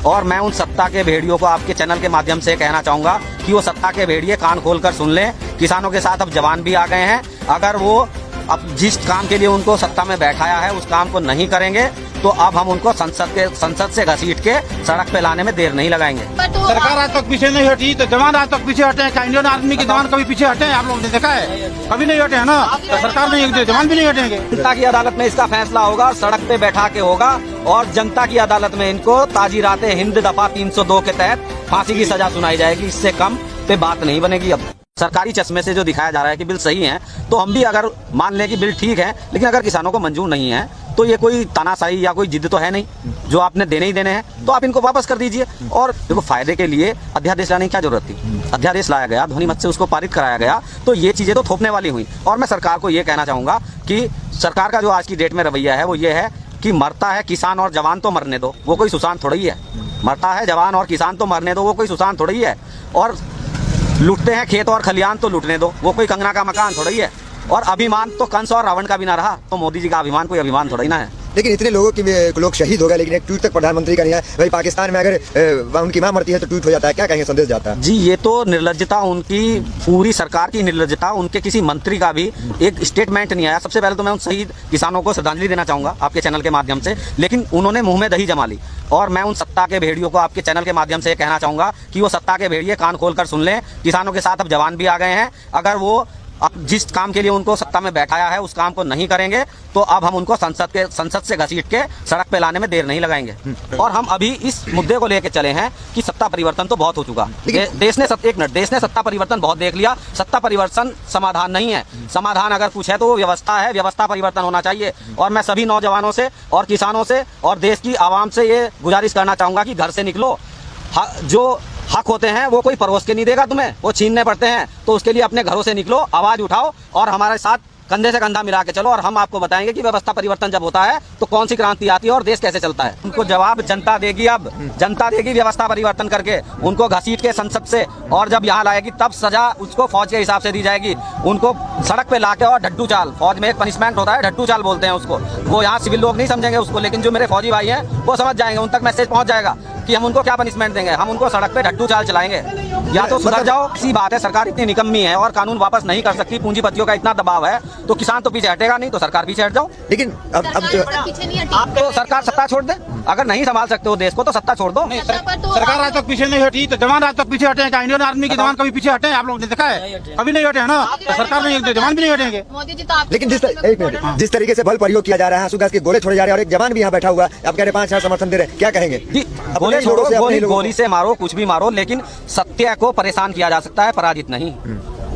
और मैं उन सत्ता के भेड़ियों को आपके चैनल के माध्यम से कहना चाहूंगा कि वो सत्ता के भेड़िए कान खोलकर सुन लें। किसानों के साथ अब जवान भी आ गए हैं। अगर वो अब जिस काम के लिए उनको सत्ता में बैठाया है उस काम को नहीं करेंगे तो अब हम उनको संसद से घसीट के सड़क पे लाने में देर नहीं लगाएंगे। सरकार आज तक पीछे नहीं हटी तो जवान आज तक पीछे हटे हैं। क्या इंडियन आर्मी के जवान कभी पीछे हटे हैं? आप लोगों ने देखा है? कभी नहीं हटे हैं ना। तो सरकार नहीं हटती, जवान भी नहीं हटेंगे। जनता की अदालत में इसका फैसला होगा, सड़क पे बैठा के होगा और जनता की अदालत में इनको ताजीराते हिंद दफा 302 के तहत फांसी की सजा सुनाई जाएगी। इससे कम पे बात नहीं बनेगी। अब सरकारी चश्मे से जो दिखाया जा रहा है कि बिल सही है तो हम भी अगर मान लें कि बिल ठीक है, लेकिन अगर किसानों को मंजूर नहीं है तो ये कोई तानाशाही या कोई जिद तो है नहीं। जो आपने देने ही देने हैं तो आप इनको वापस कर दीजिए। और देखो, फायदे के लिए अध्यादेश लाने की क्या जरूरत थी? अध्यादेश लाया गया, ध्वनि मत से उसको पारित कराया गया, तो ये चीजें तो थोपने वाली हुई। और मैं सरकार को ये कहना चाहूंगा कि सरकार का जो आज की डेट में रवैया है वो ये है कि मरता है किसान और जवान तो मरने दो, वो कोई सुशांत थोड़ा ही है। मरता है जवान और किसान तो मरने दो, वो कोई सुशांत थोड़ा ही है। और लूटते हैं खेत और खलियान तो लूटने दो, वो कोई कंगना का मकान थोड़ा ही है। और अभिमान तो कंस और रावण का भी ना रहा तो मोदी जी का अभिमान कोई अभिमान थोड़ा ही ना है। लेकिन इतने लोग शहीद हो गए, लेकिन एक ट्वीट तक प्रधानमंत्री का नहीं है। भाई पाकिस्तान में अगर उनकी मां मरती है तो ट्वीट हो जाता है, क्या कहेंगे? संदेश जाता है। जी, ये तो निर्लज्जता, उनकी पूरी सरकार की निर्लज्जता, उनके किसी मंत्री का भी एक स्टेटमेंट नहीं आया। सबसे पहले तो मैं उन शहीद किसानों को श्रद्धांजलि देना चाहूंगा आपके चैनल के माध्यम से, लेकिन उन्होंने मुंह में दही जमा ली। और मैं उन सत्ता के भेड़ियों को आपके चैनल के माध्यम से कहना चाहूंगा कि वो सत्ता के भेड़िए कान खोलकर सुन लें। किसानों के साथ अब जवान भी आ गए हैं। अगर वो अब जिस काम के लिए उनको सत्ता में बैठाया है उस काम को नहीं करेंगे तो अब हम उनको संसद से घसीट के सड़क पे लाने में देर नहीं लगाएंगे। और हम अभी इस मुद्दे को लेकर चले हैं कि सत्ता परिवर्तन तो बहुत हो चुका। देश ने सत्ता परिवर्तन बहुत देख लिया। सत्ता परिवर्तन समाधान नहीं है। समाधान अगर कुछ है तो वो व्यवस्था है। व्यवस्था परिवर्तन होना चाहिए। और मैं सभी नौजवानों से और किसानों से और देश की आवाम से ये गुजारिश करना चाहूंगा कि घर से निकलो। जो हक होते हैं वो कोई परोस के नहीं देगा तुम्हें, वो छीनने पड़ते हैं। तो उसके लिए अपने घरों से निकलो, आवाज उठाओ और हमारे साथ कंधे से कंधा मिला के चलो। और हम आपको बताएंगे कि व्यवस्था परिवर्तन जब होता है तो कौन सी क्रांति आती है और देश कैसे चलता है। उनको जवाब जनता देगी। अब जनता देगी व्यवस्था परिवर्तन करके उनको घसीट के संसद से। और जब यहाँ लाएगी तब सजा उसको फौज के हिसाब से दी जाएगी। उनको सड़क पे लाके और ढड्डू चाल, फौज में एक पनिशमेंट होता है, ढड्डू चाल बोलते हैं उसको। वो यहाँ सिविल लोग नहीं समझेंगे उसको, लेकिन जो मेरे फौजी भाई हैं वो समझ जाएंगे। उन तक मैसेज पहुंच जाएगा कि हम उनको क्या पनिशमेंट देंगे। हम उनको सड़क पे ढड्डू चाल चलाएंगे। या तो सुधर जाओ। इसी बात है, सरकार इतनी निकम्मी है और कानून वापस नहीं कर सकती। पूंजीपतियों का इतना दबाव है तो किसान तो पीछे हटेगा नहीं, तो सरकार पीछे हट जाओ। लेकिन अब आप तो सरकार सत्ता छोड़ दे। अगर नहीं संभाल सकते हो देश को तो सत्ता छोड़ दो। सरकार आज तक पीछे नहीं हटी तो जवान आज तक पीछे हटे हैं। क्या इंडियन आर्मी के जवान कभी पीछे हटे हैं? आप लोगों ने देखा है? कभी नहीं हटे हैं ना। तो सरकार नहीं हटती, जवान भी नहीं हटेंगे। लेकिन जिस तरीके से बल प्रयोग किया जा रहा है, आंसू गैस के गोले छोड़े जा रहे हैं और एक जवान भी यहाँ बैठा हुआ है, आप कह रहे 5,000 समर्थन दे रहे हैं, क्या कहेंगे? गोली छोड़ो, गोली से मारो, कुछ भी मारो, लेकिन सत्य को परेशान किया जा सकता है, पराजित नहीं।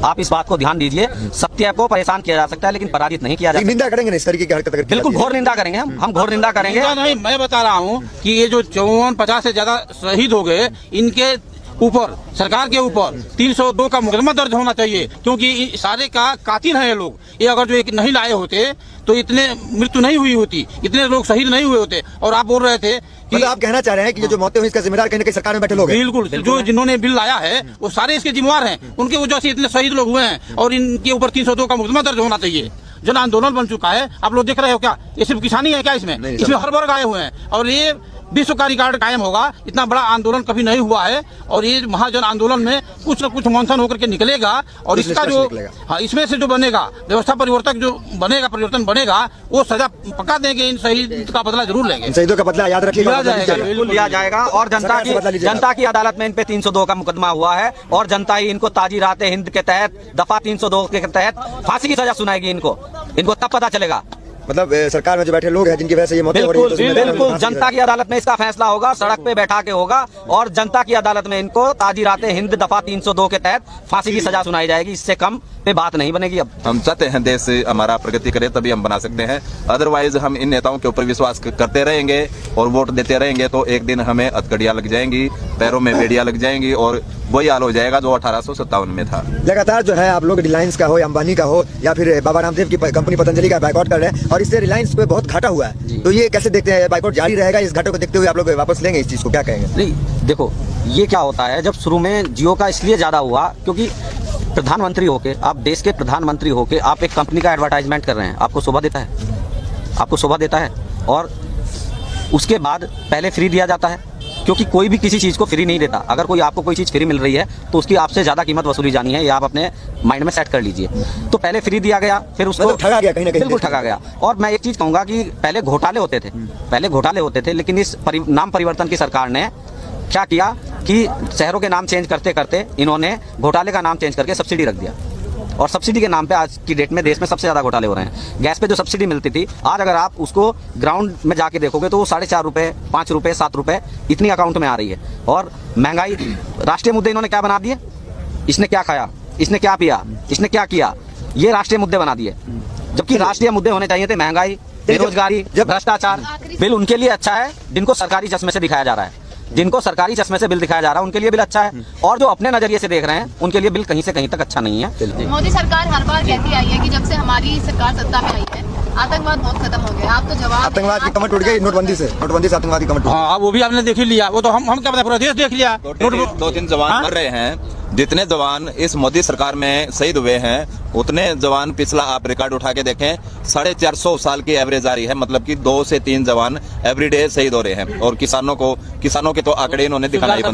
आप इस बात को ध्यान दीजिए। सत्य को परेशान किया जा सकता है लेकिन पराजित नहीं किया जा सकता। निंदा करेंगे ना इस तरीके की हरकत? बिल्कुल घोर निंदा करेंगे। हम घोर निंदा करेंगे। नहीं, मैं बता रहा हूँ कि ये जो 54-50 से ज्यादा शहीद हो गए, इनके ऊपर, सरकार के ऊपर 302 का मुकदमा दर्ज होना चाहिए। क्योंकि सारे का कातिल हैं ये लोग। ये अगर जो एक नहीं लाए होते तो इतने मृत्यु नहीं हुई होती, इतने लोग शहीद नहीं हुए होते। और आप बोल रहे थे कि मतलब आप कहना चाह रहे हैं कि जो मौतें हुई इसका जिम्मेदार कहीं ना कहीं सरकार में बैठे लोग हैं? बिल्कुल, जो जिन्होंने बिल लाया है वो सारे इसके जिम्मेवार हैं। उनकी वजह से इतने शहीद लोग हुए हैं और इनके ऊपर 302 का मुकदमा दर्ज होना चाहिए। जन आंदोलन बन चुका है। आप लोग देख रहे हो क्या? ये सिर्फ किसानी है क्या? इसमें हर वर्ग आए हुए हैं और ये विश्व का रिकॉर्ड कायम होगा। इतना बड़ा आंदोलन कभी नहीं हुआ है और ये महाजन आंदोलन में कुछ न कुछ मंथन होकर के निकलेगा। और इसका जो इसमें से जो बनेगा व्यवस्था परिवर्तन, जो बनेगा परिवर्तन बनेगा, वो सजा पक्का देंगे। इन शहीद का बदला जरूर लेंगे। शहीदों का बदला याद रखिएगा, बिल्कुल लिया जाएगा। और जनता की अदालत में इन पे 302 का मुकदमा हुआ है और जनता ही इनको ताजीराते हिंद के तहत दफा 302 के तहत फांसी की सजा सुनाएगी। इनको तब पता चलेगा। मतलब सरकार में जो बैठे लोग हैं जिनकी वजह से ये मौतें हो रही हैं, बिल्कुल जनता की अदालत में इसका फैसला होगा, सड़क पे बैठा के होगा। और जनता की अदालत में इनको ताजीराते हिंद दफा 302 के तहत फांसी की सजा सुनाई जाएगी। इससे कम पे बात नहीं बनेगी। अब हम चाहते हैं देश हमारा प्रगति करे तभी हम बना सकते हैं। अदरवाइज हम इन नेताओं के ऊपर विश्वास करते रहेंगे और वोट देते रहेंगे तो एक दिन हमें हथकड़ियां लग जाएंगी, पैरों में बेड़ियां लग जाएंगी और वही हाल हो जाएगा जो 1857 में था। लगातार जो है आप लोग रिलायंस का हो या अंबानी का हो या फिर बाबा रामदेव की कंपनी पतंजलि का बाइकआउट कर रहे हैं और इससे रिलायंस पे बहुत घाटा हुआ है। तो ये कैसे देखते हैं? बाइकआउट जारी रहेगा? इस घाटे को देखते हुए आप लोग वापस लेंगे इस चीज को, क्या कहेंगे? नहीं, देखो ये क्या होता है, जब शुरू में जियो का इसलिए ज्यादा हुआ क्योंकि प्रधानमंत्री होके, आप देश के प्रधानमंत्री होके आप एक कंपनी का एडवर्टाइजमेंट कर रहे हैं, आपको शोभा देता है? आपको शोभा देता है? और उसके बाद पहले फ्री दिया जाता है क्योंकि कोई भी किसी चीज़ को फ्री नहीं देता। अगर कोई आपको कोई चीज़ फ्री मिल रही है तो उसकी आपसे ज़्यादा कीमत वसूली जानी है, ये आप अपने माइंड में सेट कर लीजिए। तो पहले फ्री दिया गया, फिर उसको मतलब ठगा गया कहीं ना कहीं। बिल्कुल ठगा गया। और मैं एक चीज़ कहूँगा कि पहले घोटाले होते थे, लेकिन इस नाम परिवर्तन की सरकार ने क्या किया कि शहरों के नाम चेंज करते करते इन्होंने घोटाले का नाम चेंज करके सब्सिडी रख दिया। और सब्सिडी के नाम पे आज की डेट में देश में सबसे ज़्यादा घोटाले हो रहे हैं। गैस पे जो सब्सिडी मिलती थी, आज अगर आप उसको ग्राउंड में जाके देखोगे तो वो 4.5 रुपये, 5 रुपये, 7 रुपये इतनी अकाउंट में आ रही है। और महंगाई, राष्ट्रीय मुद्दे इन्होंने क्या बना दिए, इसने क्या खाया, इसने क्या पिया, इसने क्या किया, ये राष्ट्रीय मुद्दे बना दिए। जबकि राष्ट्रीय मुद्दे होने चाहिए थे महंगाई, बेरोजगारी, भ्रष्टाचार। बिल उनके लिए अच्छा है जिनको सरकारी चश्मे से दिखाया जा रहा है, जिनको सरकारी चश्मे से बिल दिखाया जा रहा है उनके लिए बिल अच्छा है, और जो अपने नजरिए से देख रहे हैं उनके लिए बिल कहीं से कहीं तक अच्छा नहीं है। मोदी सरकार हर बार कहती आई है कि जब से हमारी सरकार सत्ता में आई है आतंकवाद बहुत खत्म हो गया। आप तो जवाब आतंकवाद की कमर टूट गई नोटबंदी से आतंकवादी कमर टूट गई। हाँ, वो भी आपने देख ही लिया। वो तो हम क्या पता, पूरा देश देख लिया। 2-3 जवान मर रहे हैं। जितने जवान इस मोदी सरकार में शहीद हुए हैं उतने जवान पिछला आप रिकॉर्ड उठा के देखें, 450 साल की एवरेज आ रही है। मतलब कि 2 से 3 जवान एवरीडे शहीद हो रहे हैं। और किसानों के तो आंकड़े इन्होंने दिखाना ही बंद